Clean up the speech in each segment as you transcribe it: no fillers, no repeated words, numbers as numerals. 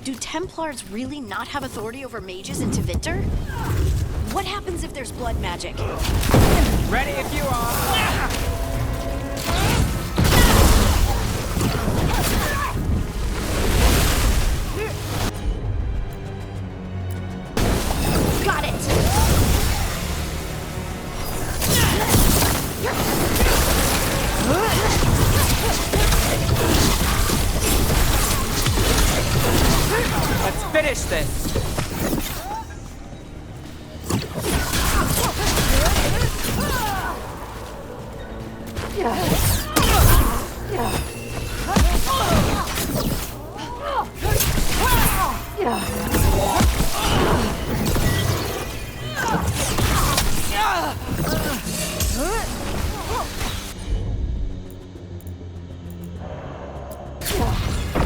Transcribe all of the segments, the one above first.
Do Templars really not have authority over mages in Tevinter? What happens if there's blood magic? Ready if you are! Got it! Let's finish this!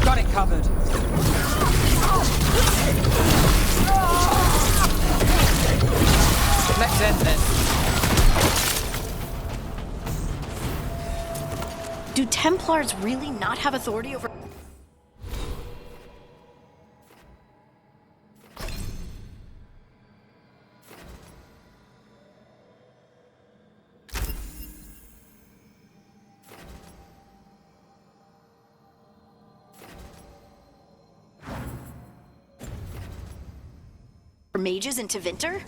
Got it covered. Let's end this. Do Templars really not have authority over... mages in Tevinter?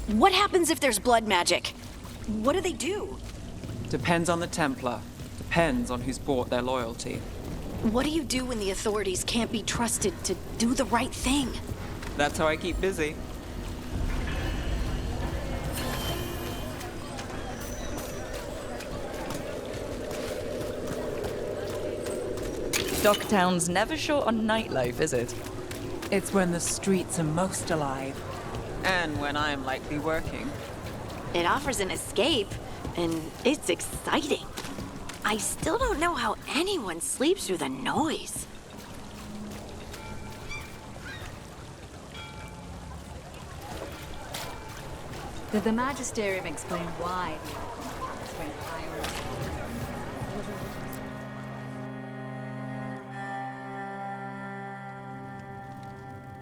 What happens if there's blood magic? What do they do? Depends on the Templar. Depends on who's bought their loyalty. What do you do when the authorities can't be trusted to do the right thing? That's how I keep busy. Docktown's never short on nightlife, is it? It's when the streets are most alive. And when I'm likely working. It offers an escape, and it's exciting. I still don't know how anyone sleeps through the noise. Did the Magisterium explain why?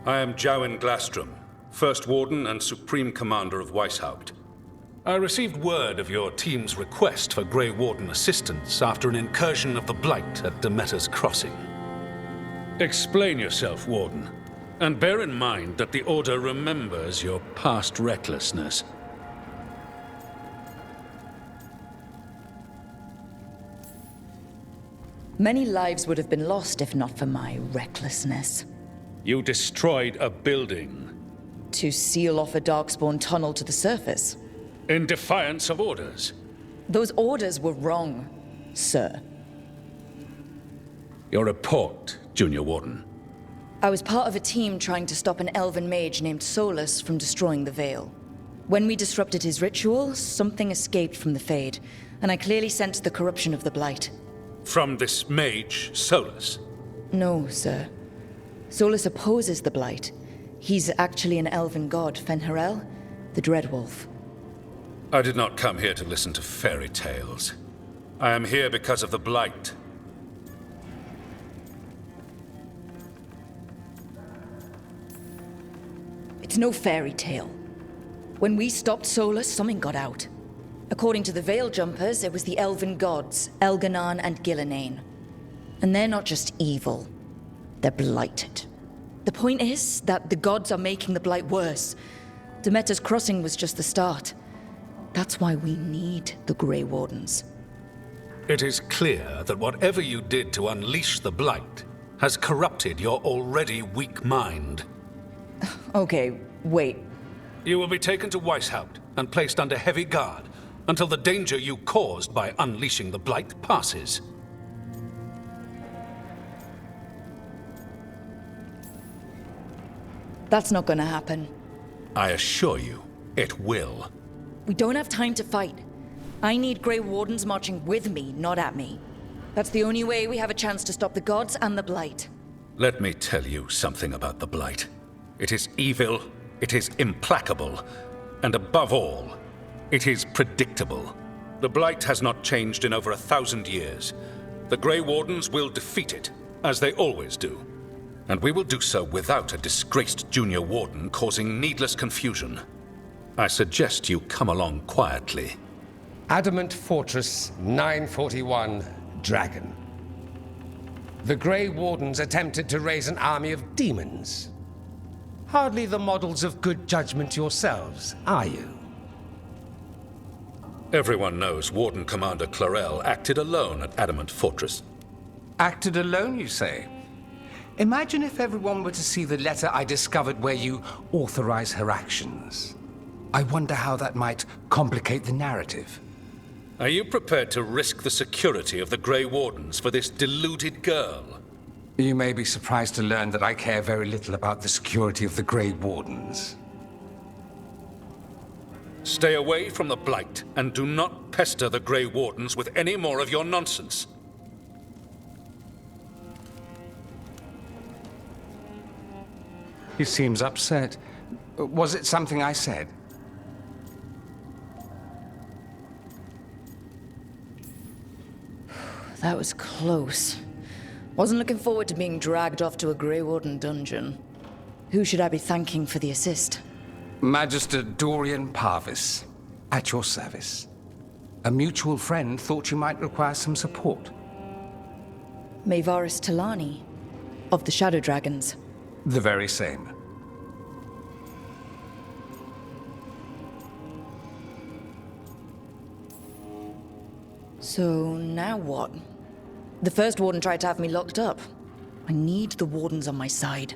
I am Jowen Glastrom, First Warden and Supreme Commander of Weishaupt. I received word of your team's request for Grey Warden assistance after an incursion of the Blight at Demeter's Crossing. Explain yourself, Warden, and bear in mind that the Order remembers your past recklessness. Many lives would have been lost if not for my recklessness. You destroyed a building. To seal off a Darkspawn tunnel to the surface. In defiance of orders. Those orders were wrong, sir. Your report, Junior Warden. I was part of a team trying to stop an elven mage named Solus from destroying the Veil. When we disrupted his ritual, something escaped from the Fade, and I clearly sensed the corruption of the Blight. From this mage, Solus? No, sir. Solus opposes the Blight. He's actually an elven god, Fen'Harel, the Dreadwolf. I did not come here to listen to fairy tales. I am here because of the Blight. It's no fairy tale. When we stopped Solus, something got out. According to the Veil Jumpers, it was the elven gods, Elganon and Gillenane. And they're not just evil. They're blighted. The point is that the gods are making the Blight worse. Demeter's Crossing was just the start. That's why we need the Grey Wardens. It is clear that whatever you did to unleash the Blight has corrupted your already weak mind. Okay, wait. You will be taken to Weishaupt and placed under heavy guard until the danger you caused by unleashing the Blight passes. That's not gonna happen. I assure you, it will. We don't have time to fight. I need Grey Wardens marching with me, not at me. That's the only way we have a chance to stop the gods and the Blight. Let me tell you something about the Blight. It is evil, it is implacable, and above all, it is predictable. The Blight has not changed in over 1,000 years. The Grey Wardens will defeat it, as they always do. And we will do so without a disgraced junior warden causing needless confusion. I suggest you come along quietly. Adamant Fortress 941 Dragon. The Grey Wardens attempted to raise an army of demons. Hardly the models of good judgment yourselves, are you? Everyone knows Warden Commander Clarel acted alone at Adamant Fortress. Acted alone, you say? Imagine if everyone were to see the letter I discovered where you authorize her actions. I wonder how that might complicate the narrative. Are you prepared to risk the security of the Grey Wardens for this deluded girl? You may be surprised to learn that I care very little about the security of the Grey Wardens. Stay away from the Blight, and do not pester the Grey Wardens with any more of your nonsense. He seems upset. Was it something I said? That was close. Wasn't looking forward to being dragged off to a Grey Warden dungeon. Who should I be thanking for the assist? Magister Dorian Parvis, at your service. A mutual friend thought you might require some support. Maevaris Talani, of the Shadow Dragons. The very same. So now what? The first warden tried to have me locked up. I need the wardens on my side.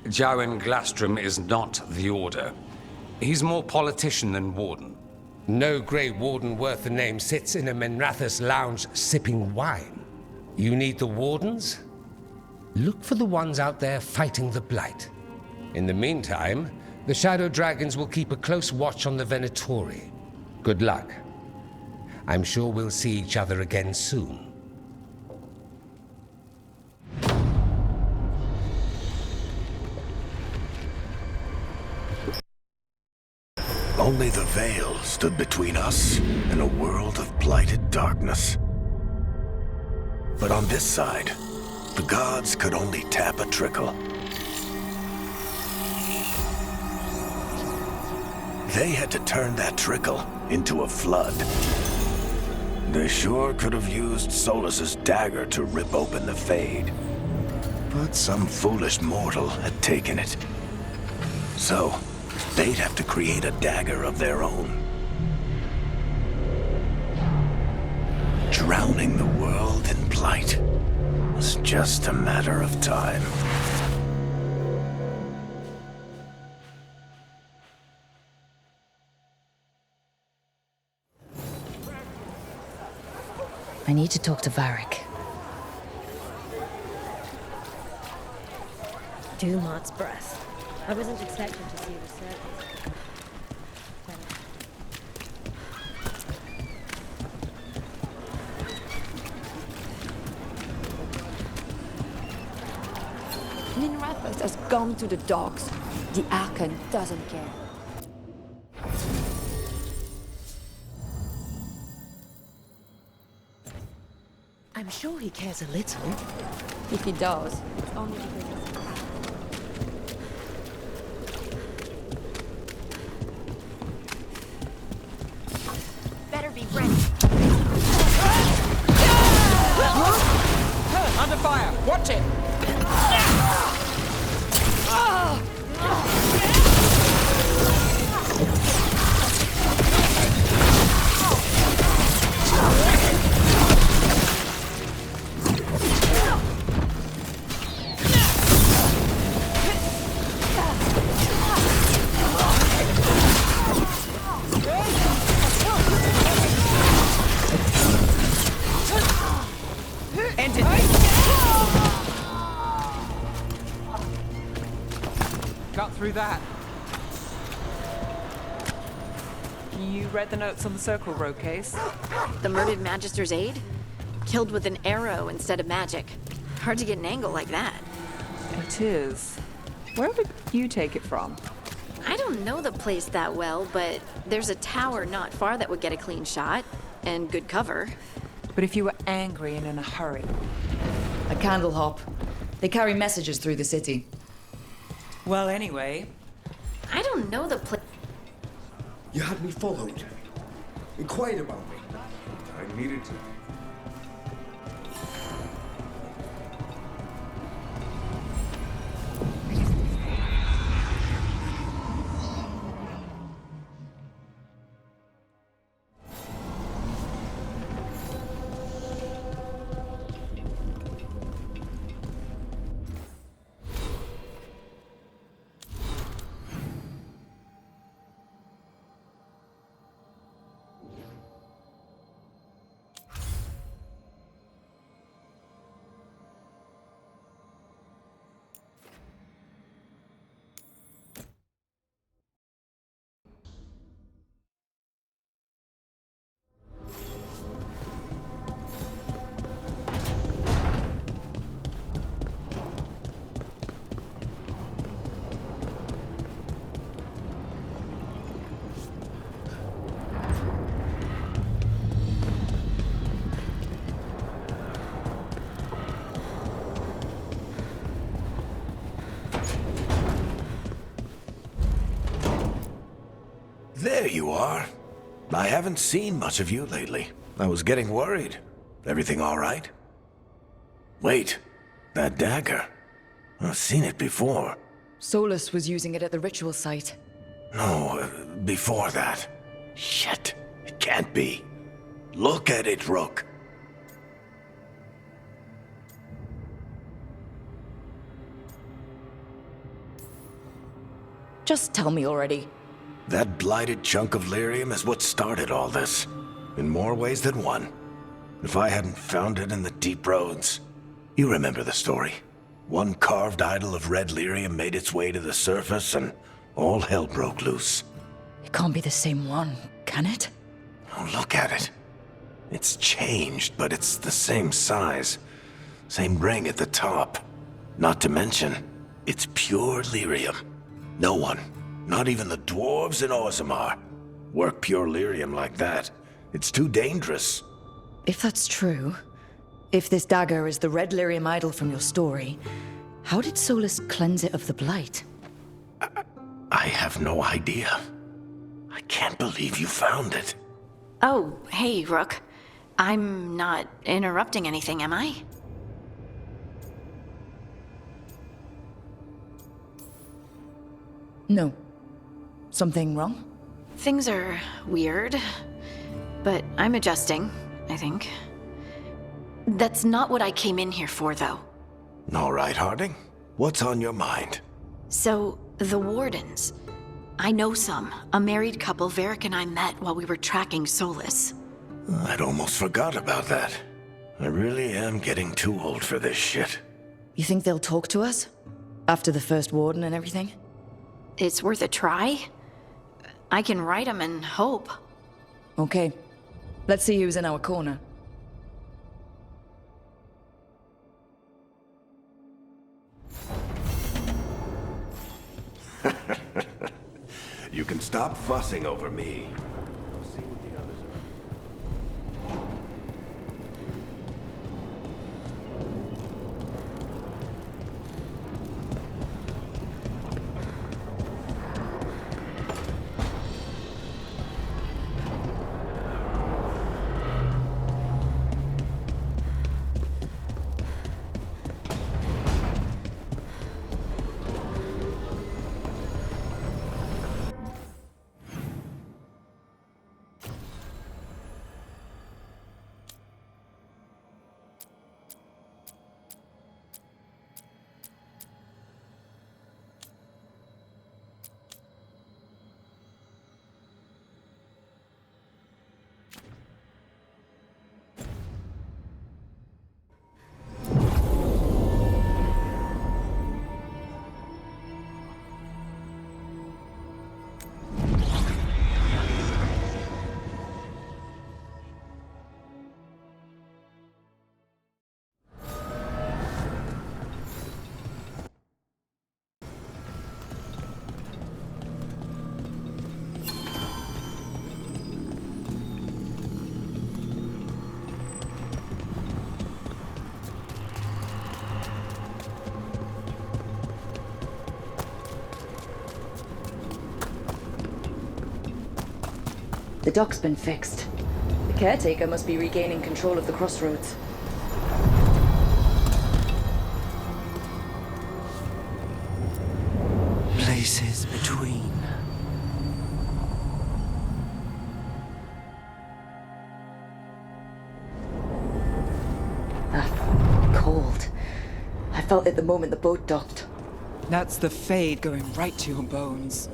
Jowen Glastrom is not the Order. He's more politician than warden. No Grey Warden worth the name sits in a Menrathus lounge sipping wine. You need the wardens? Look for the ones out there fighting the Blight. In the meantime, the Shadow Dragons will keep a close watch on the Venatori. Good luck. I'm sure we'll see each other again soon. Only the veil stood between us and a world of blighted darkness. But on this side, the gods could only tap a trickle. They had to turn that trickle into a flood. They sure could have used Solus's dagger to rip open the Fade. But some foolish mortal had taken it. So, they'd have to create a dagger of their own. Drowning the world in blight was just a matter of time. I need to talk to Varric. Dumort's breath. I wasn't expecting to see the surface. Minrathus has gone to the dogs. The Archon doesn't care. I'm sure he cares a little. If he does, it's only because he's Better be ready. Under fire! Watch it! Got through that. You read the notes on the Circle Road case? The murdered Magister's aide? Killed with an arrow instead of magic. Hard to get an angle like that. It is. Where would you take it from? I don't know the place that well, but there's a tower not far that would get a clean shot. And good cover. But if you were angry and in a hurry. A candle hop. They carry messages through the city. Well, anyway, I don't know the place. You had me followed. Inquired about me. I needed to. There you are. I haven't seen much of you lately. I was getting worried. Everything all right? Wait, that dagger. I've seen it before. Solus was using it at the ritual site. No, before that. Shit, it can't be. Look at it, Rook. Just tell me already. That blighted chunk of lyrium is what started all this. In more ways than one. If I hadn't found it in the deep roads. You remember the story. One carved idol of red lyrium made its way to the surface and all hell broke loose. It can't be the same one, can it? Oh, look at it. It's changed, but it's the same size. Same ring at the top. Not to mention, it's pure lyrium. No one, not even the dwarves in Orzammar, work pure lyrium like that. It's too dangerous. If that's true, if this dagger is the red lyrium idol from your story, how did Solus cleanse it of the blight? I have no idea. I can't believe you found it. Oh, hey, Rook. I'm not interrupting anything, am I? No. Something wrong? Things are weird, but I'm adjusting, I think. That's not what I came in here for, though. All right, Harding. What's on your mind? So, the Wardens. I know some. A married couple Varric and I met while we were tracking Solus. I'd almost forgot about that. I really am getting too old for this shit. You think they'll talk to us? After the first Warden and everything? It's worth a try. I can write them and hope. Okay. Let's see who's in our corner. You can stop fussing over me. The dock's been fixed. The caretaker must be regaining control of the crossroads. Places between. Cold. I felt it the moment the boat docked. That's the Fade going right to your bones.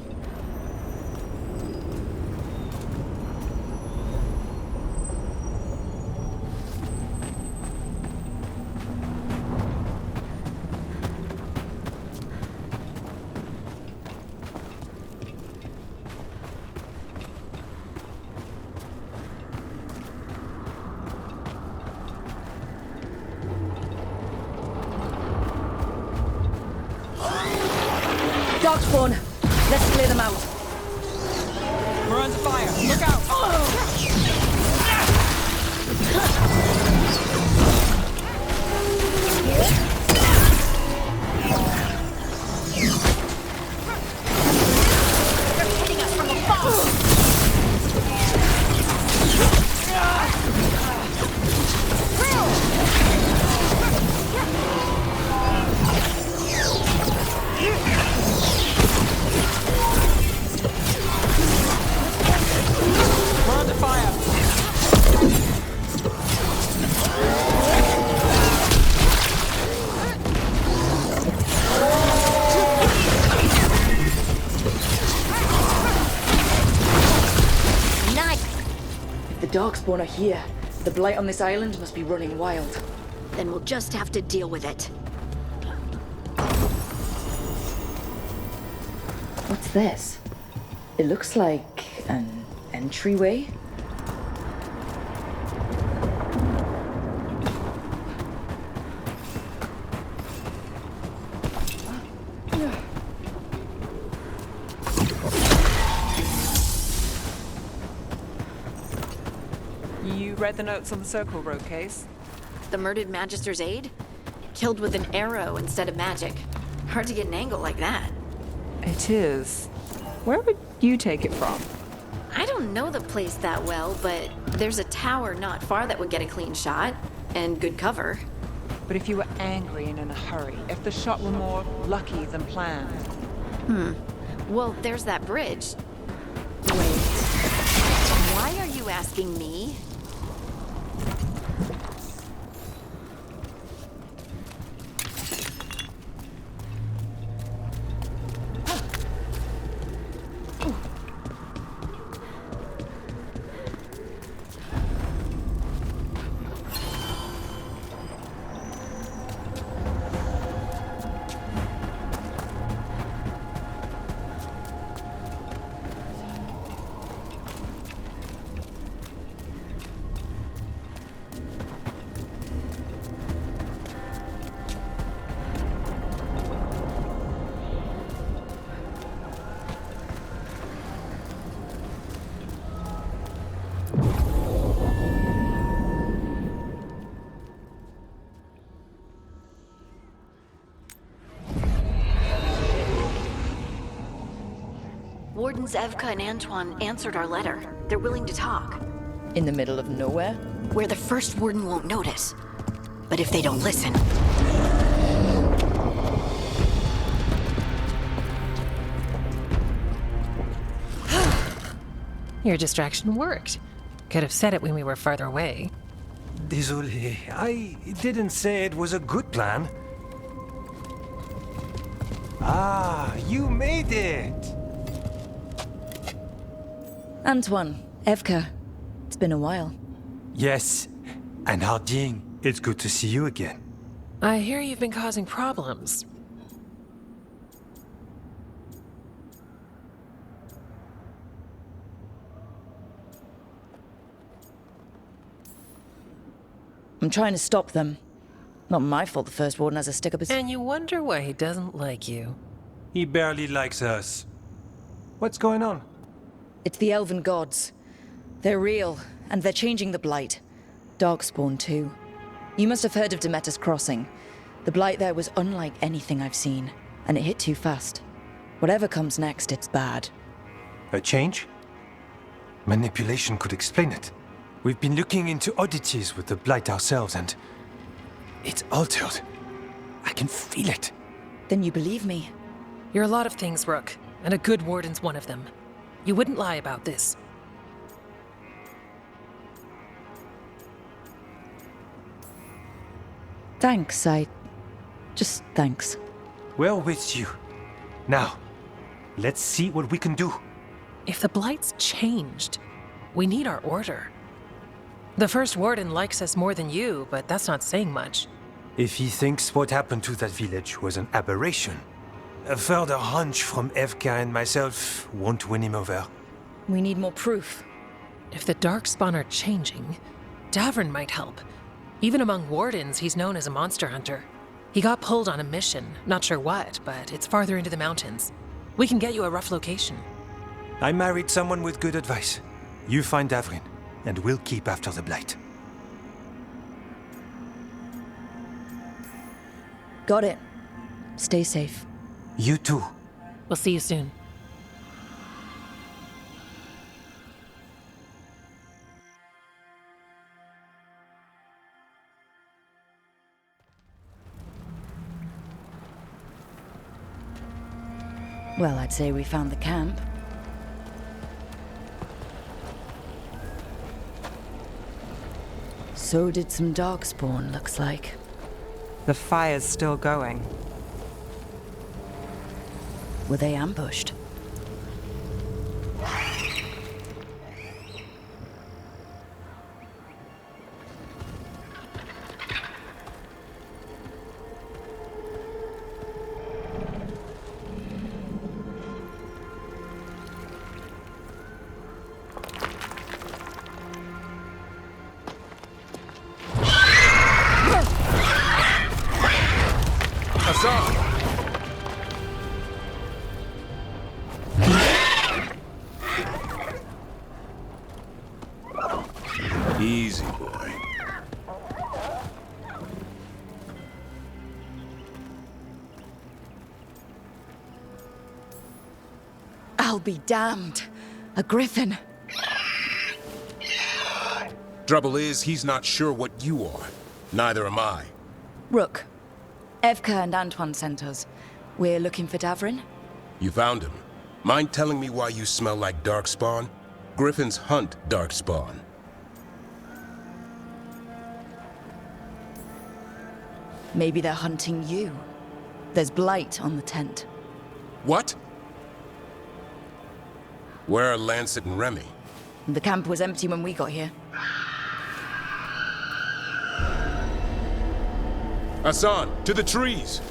Darkspawn! Let's clear them out. We're under fire! Look out! They're hitting us from afar! We're under fire! Nice! If the Darkspawn are here, the blight on this island must be running wild. Then we'll just have to deal with it. What's this? It looks like an entryway. You read the notes on the Circle Road case? The murdered Magister's aide? Killed with an arrow instead of magic. Hard to get an angle like that. It is. Where would you take it from? I don't know the place that well, but there's a tower not far that would get a clean shot. And good cover. But if you were angry and in a hurry, if the shot were more lucky than planned. Well, there's that bridge. Wait. Why are you asking me? Wardens Evka and Antoine answered our letter. They're willing to talk. In the middle of nowhere? Where the first Warden won't notice. But if they don't listen... Your distraction worked. Could have said it when we were farther away. Désolé, I didn't say it was a good plan. Ah, you made it! Antoine, Evka, it's been a while. Yes, and Harding, it's good to see you again. I hear you've been causing problems. I'm trying to stop them. Not my fault the First Warden has a stick up his... And you wonder why he doesn't like you. He barely likes us. What's going on? It's the Elven Gods. They're real, and they're changing the Blight. Darkspawn, too. You must have heard of Demeter's Crossing. The Blight there was unlike anything I've seen, and it hit too fast. Whatever comes next, it's bad. A change? Manipulation could explain it. We've been looking into oddities with the Blight ourselves, and it's altered. I can feel it. Then you believe me? You're a lot of things, Rook, and a good warden's one of them. You wouldn't lie about this. Thanks, just thanks. Well with you. Now, let's see what we can do. If the Blight's changed, we need our order. The first warden likes us more than you, but that's not saying much. If he thinks what happened to that village was an aberration, a further hunch from Evka and myself won't win him over. We need more proof. If the Darkspawn are changing, Davrin might help. Even among wardens, he's known as a monster hunter. He got pulled on a mission, not sure what, but it's farther into the mountains. We can get you a rough location. I married someone with good advice. You find Davrin, and we'll keep after the Blight. Got it. Stay safe. You too. We'll see you soon. Well, I'd say we found the camp. So did some Darkspawn, looks like. The fire's still going. Were they ambushed? Easy, boy. I'll be damned. A griffin. Trouble is, he's not sure what you are. Neither am I. Rook. Evka and Antoine sent us. We're looking for Davrin. You found him. Mind telling me why you smell like Darkspawn? Griffins hunt Darkspawn. Maybe they're hunting you. There's blight on the tent. What? Where are Lancet and Remy? The camp was empty when we got here. Hassan, to the trees!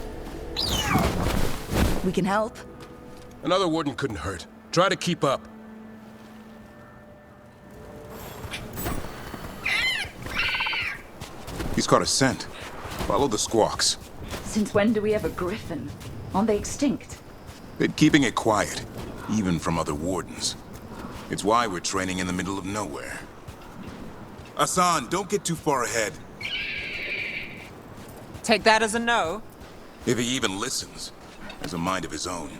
We can help. Another warden couldn't hurt. Try to keep up. He's caught a scent. Follow the squawks. Since when do we have a griffin? Aren't they extinct? Been keeping it quiet, even from other wardens. It's why we're training in the middle of nowhere. Hassan, don't get too far ahead. Take that as a no. If he even listens, has a mind of his own.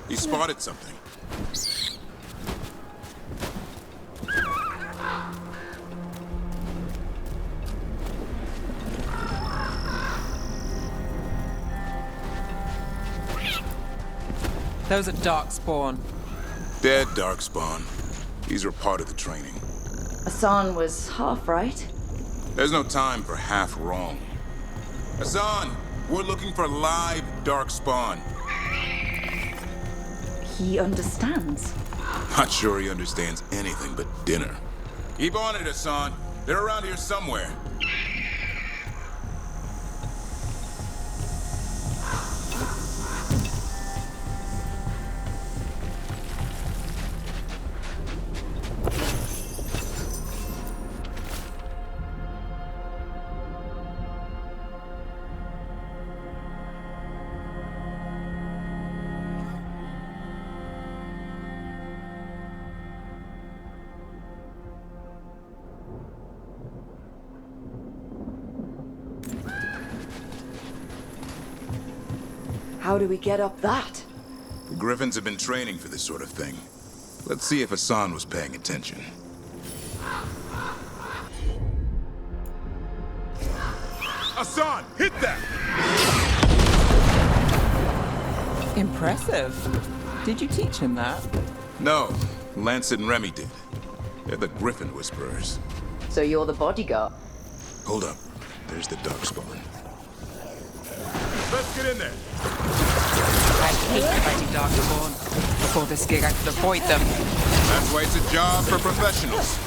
He spotted something. Those are Darkspawn. Dead Darkspawn. These are part of the training. Hassan was half right. There's no time for half wrong. Hassan, we're looking for live Darkspawn. He understands. Not sure he understands anything but dinner. Keep on it, Hassan. They're around here somewhere. How do we get up that? The Griffins have been training for this sort of thing. Let's see if Hassan was paying attention. Hassan, hit that! Impressive. Did you teach him that? No, Lancet and Remy did. They're the Griffin Whisperers. So you're the bodyguard? Hold up. There's the Darkspawn. Let's get in there. I hate fighting Darkspawn. Before this gig, I could avoid them. That's why it's a job for professionals.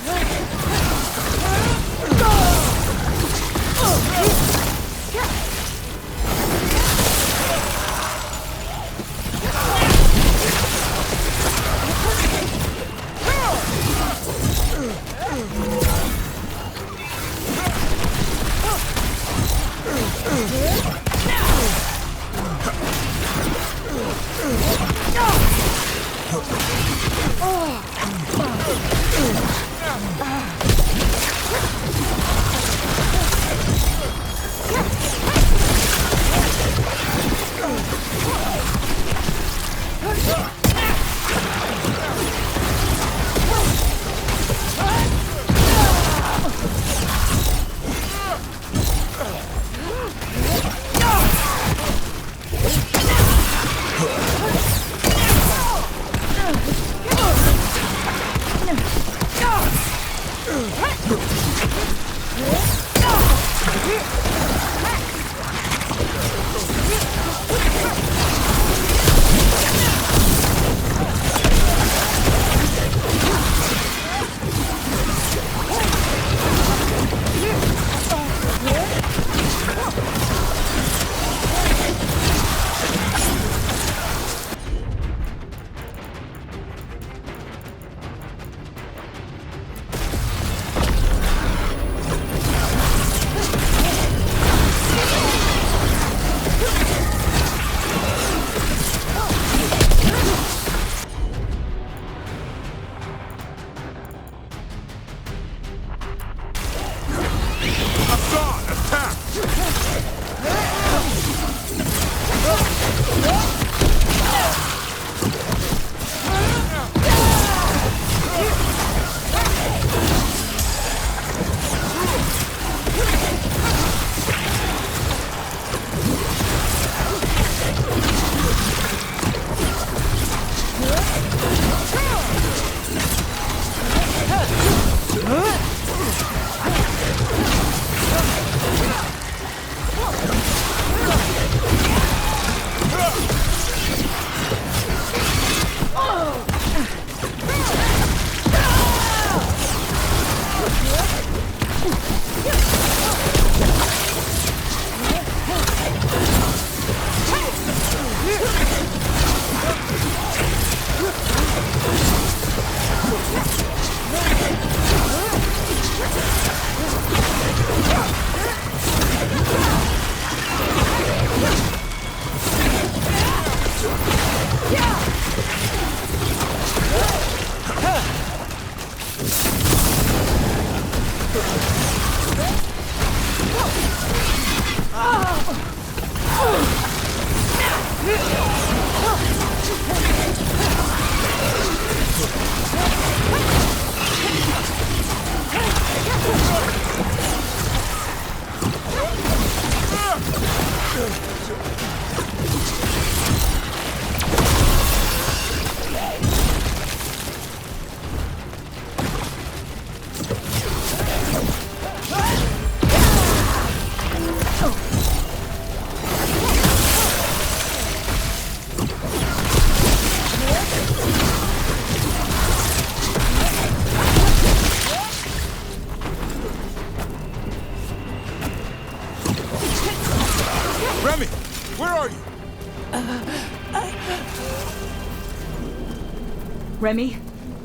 Remy,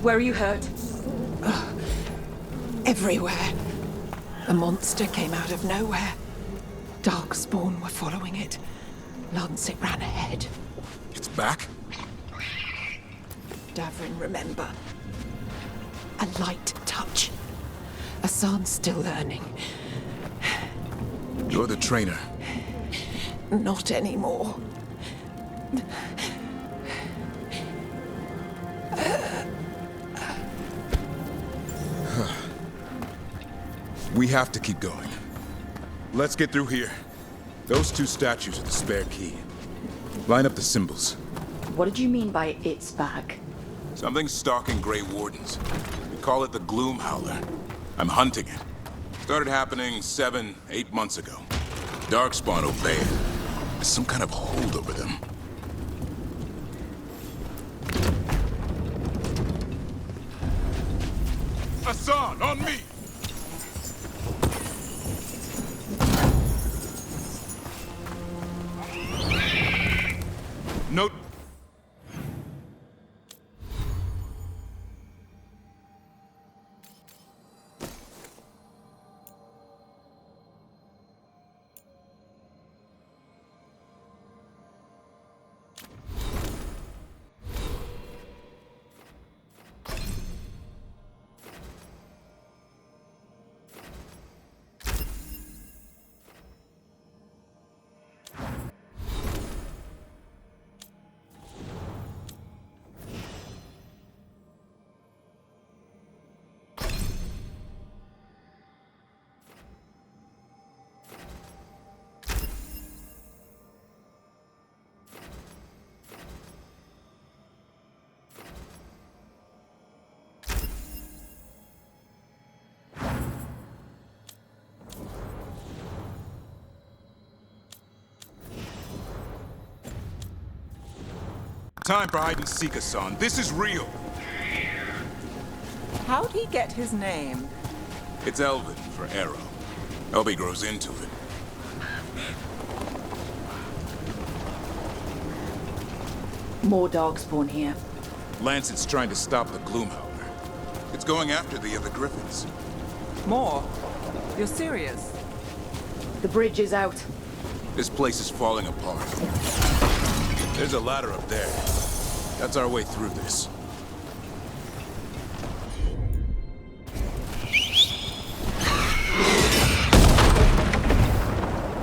where are you hurt? Everywhere. The monster came out of nowhere. Darkspawn were following it. Lancet ran ahead. It's back? Davrin, remember. A light touch. Hassan's still learning. You're the trainer. Not anymore. We have to keep going. Let's get through here. Those two statues are the spare key. Line up the symbols. What did you mean by it's back? Something's stalking Grey Wardens. We call it the Gloom Howler. I'm hunting it. Started happening 7, 8 months ago. Darkspawn obey it. There's some kind of hold over them. Hassan, on me! No. Time for hide and seek, Hassan. This is real. How'd he get his name? It's Elven for arrow. Hope he grows into it. More Darkspawn here. Lancet's trying to stop the Gloomhowler. It's going after the other Griffins. More? You're serious? The bridge is out. This place is falling apart. There's a ladder up there. That's our way through this.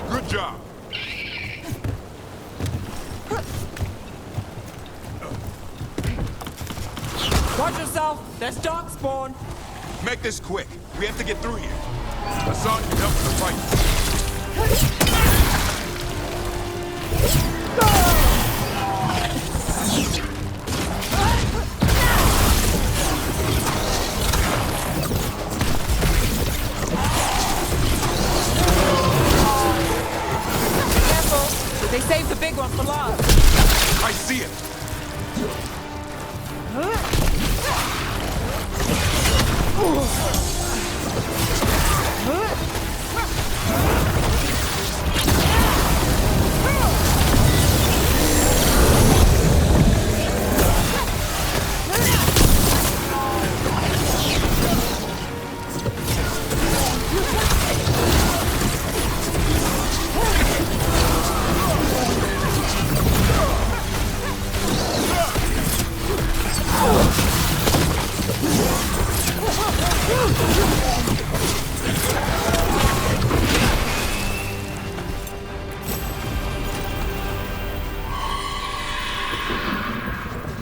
Good job. Watch yourself! There's Darkspawn! Make this quick. We have to get through here. Hassan can help with the fight. Careful! They saved the big one for last. I see it.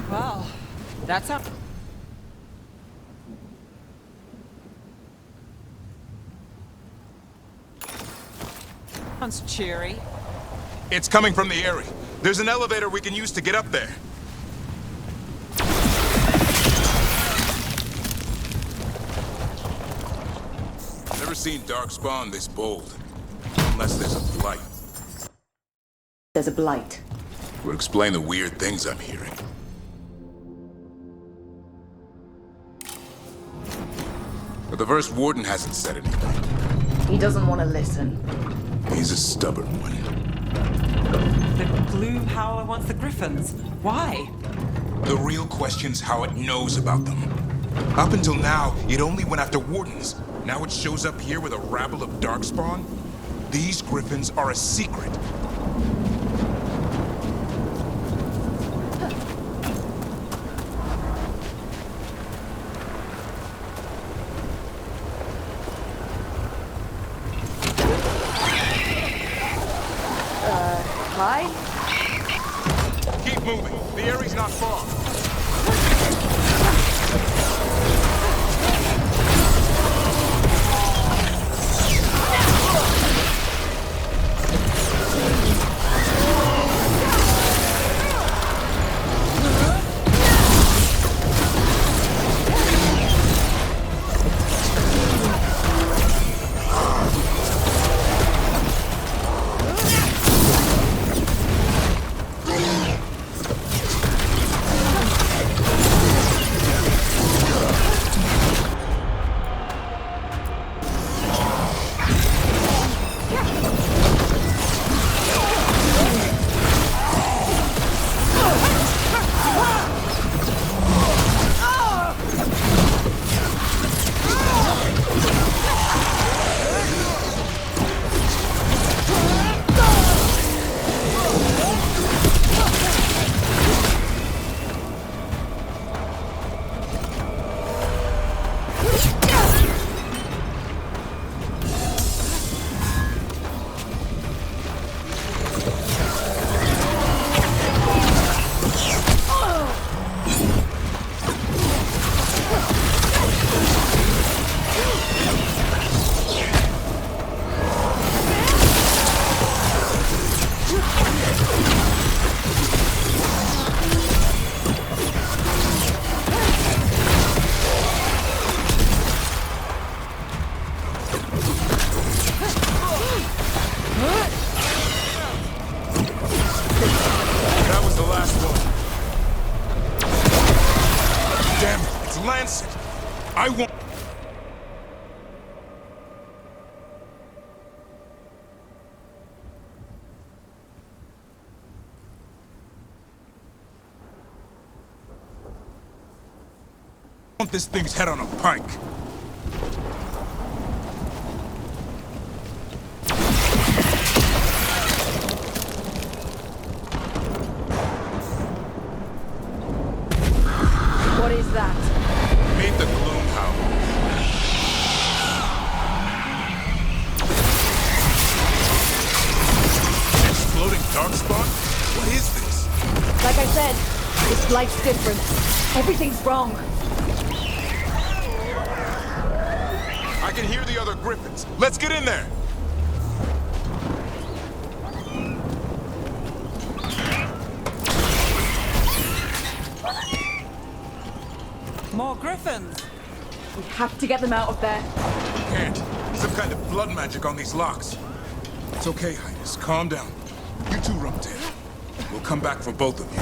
Well, that's up. Sounds cheery. It's coming from the area. There's an elevator we can use to get up there. Never seen Darkspawn this bold. Unless there's a blight. There's a blight. Would explain the weird things I'm hearing. But the first Warden hasn't said anything. He doesn't want to listen. He's a stubborn one. The Gloomhowler wants the Griffins. Why? The real question's how it knows about them. Up until now, it only went after Wardens. Now it shows up here with a rabble of Darkspawn? These Griffins are a secret. Hi? moving. The area's not far. That was the last one. Damn it, it's Lancet. I won't... I want this thing's head on a pike. What is that? Meet the Gloom Howler. Exploding darkspawn? What is this? Like I said, this light's different. Everything's wrong. I can hear the other griffins. Let's get in there. More griffins! We have to get them out of there. Can't. Some kind of blood magic on these locks. It's okay, Highness. Calm down. You two run tail. We'll come back for both of you.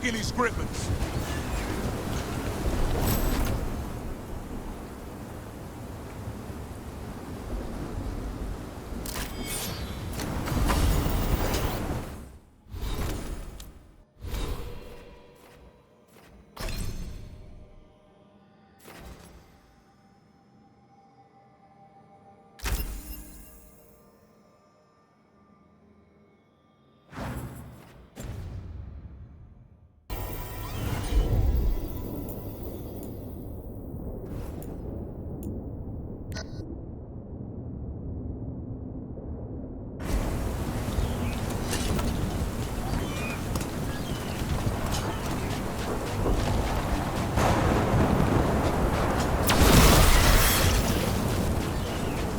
taking these griffins.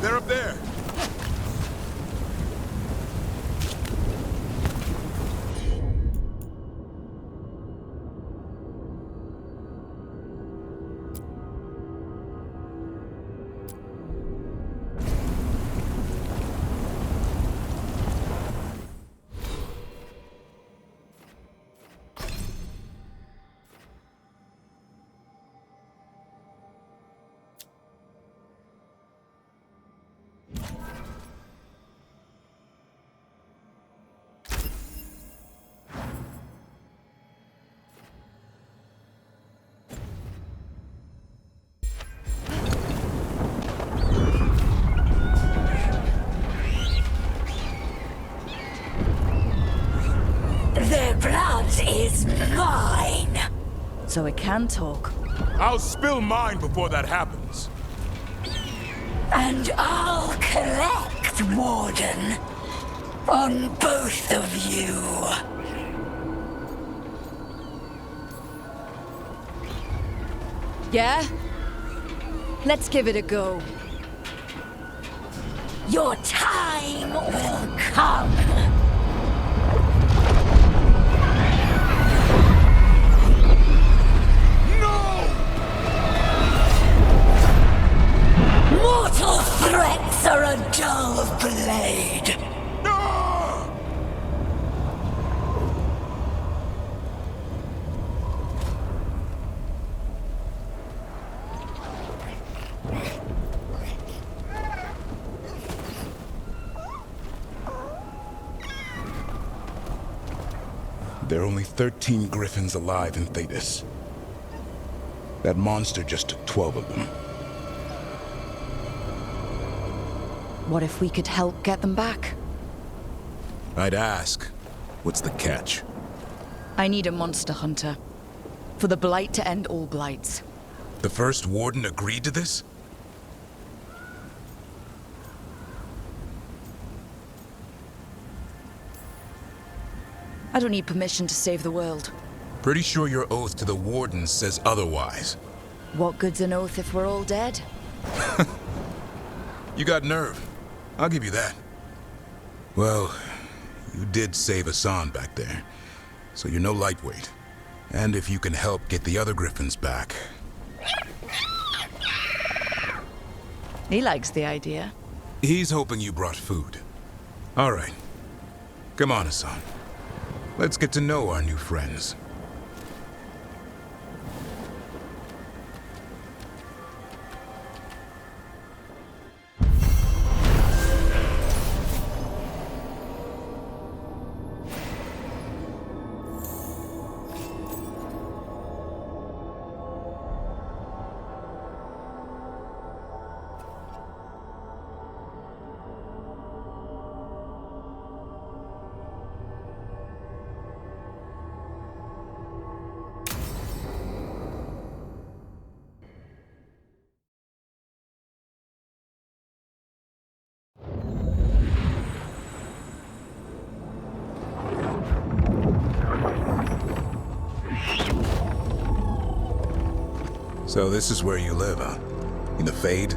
They're up there. Their blood is mine. So it can talk. I'll spill mine before that happens. And I'll collect, Warden. On both of you. Yeah? Let's give it a go. Your time will come. Mortal threats are a dull blade. There are only 13 griffins alive in Thetis. That monster just took 12 of them. What if we could help get them back? I'd ask, what's the catch? I need a monster hunter. For the Blight to end all blights. The first Warden agreed to this? I don't need permission to save the world. Pretty sure your oath to the Warden says otherwise. What good's an oath if we're all dead? You got nerve. I'll give you that. Well, you did save Hassan back there, so you're no lightweight. And if you can help get the other griffins back... He likes the idea. He's hoping you brought food. All right. Come on, Hassan. Let's get to know our new friends. So this is where you live, huh? In the Fade?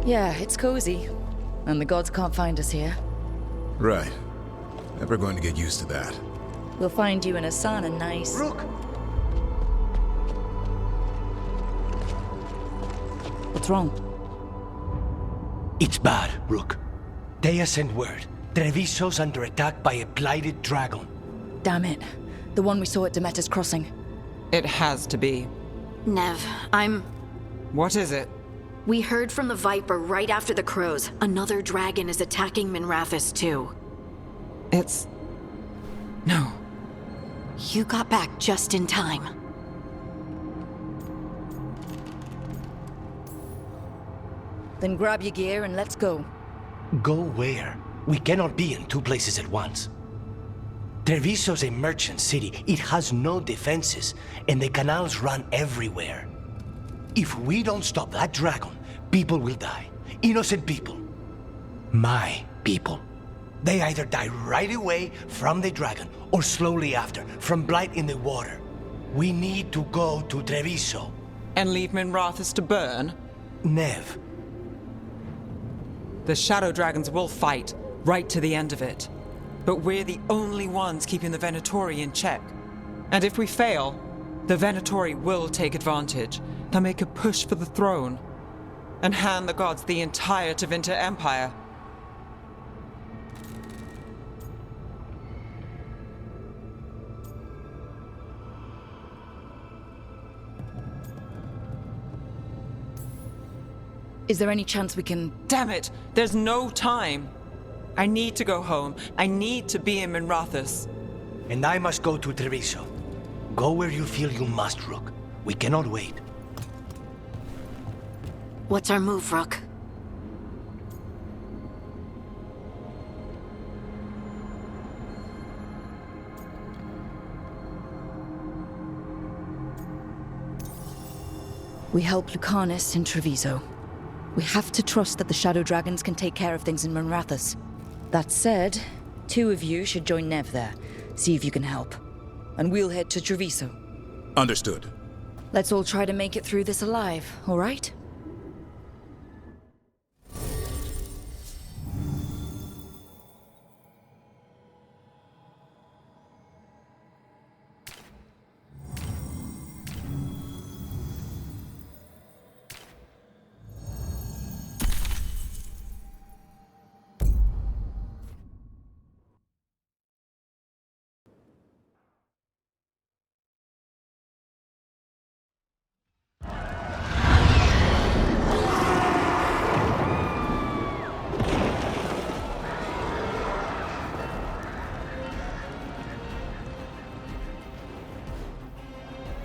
Yeah, it's cozy. And the gods can't find us here. Right. Never going to get used to that. We'll find you in Hassan and nice. Rook! What's wrong? It's bad, Rook. Dea sent word. Treviso's under attack by a blighted dragon. Damn it. The one we saw at Demeter's Crossing. It has to be. Nev, What is it? We heard from the Viper right after the Crows. Another dragon is attacking Minrathous too. It's... No. You got back just in time. Then grab your gear and let's go. Go where? We cannot be in two places at once. Treviso's a merchant city. It has no defenses, and the canals run everywhere. If we don't stop that dragon, people will die. Innocent people. My people. They either die right away from the dragon, or slowly after, from blight in the water. We need to go to Treviso. And leave Minrathous to burn? Nev. The Shadow Dragons will fight, right to the end of it. But we're the only ones keeping the Venatori in check. And if we fail, the Venatori will take advantage. They'll make a push for the throne, and hand the gods the entire Tevinter Empire. Is there any chance we can... Damn it! There's no time! I need to go home. I need to be in Minrathous. And I must go to Treviso. Go where you feel you must, Rook. We cannot wait. What's our move, Rook? We help Lucanus in Treviso. We have to trust that the Shadow Dragons can take care of things in Minrathous. That said, 2 of you should join Nev there. See if you can help. And we'll head to Treviso. Understood. Let's all try to make it through this alive, all right?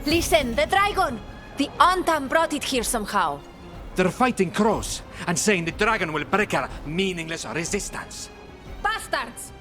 Listen, the dragon! The Antam brought it here somehow. They're fighting crows and saying the dragon will break our meaningless resistance. Bastards!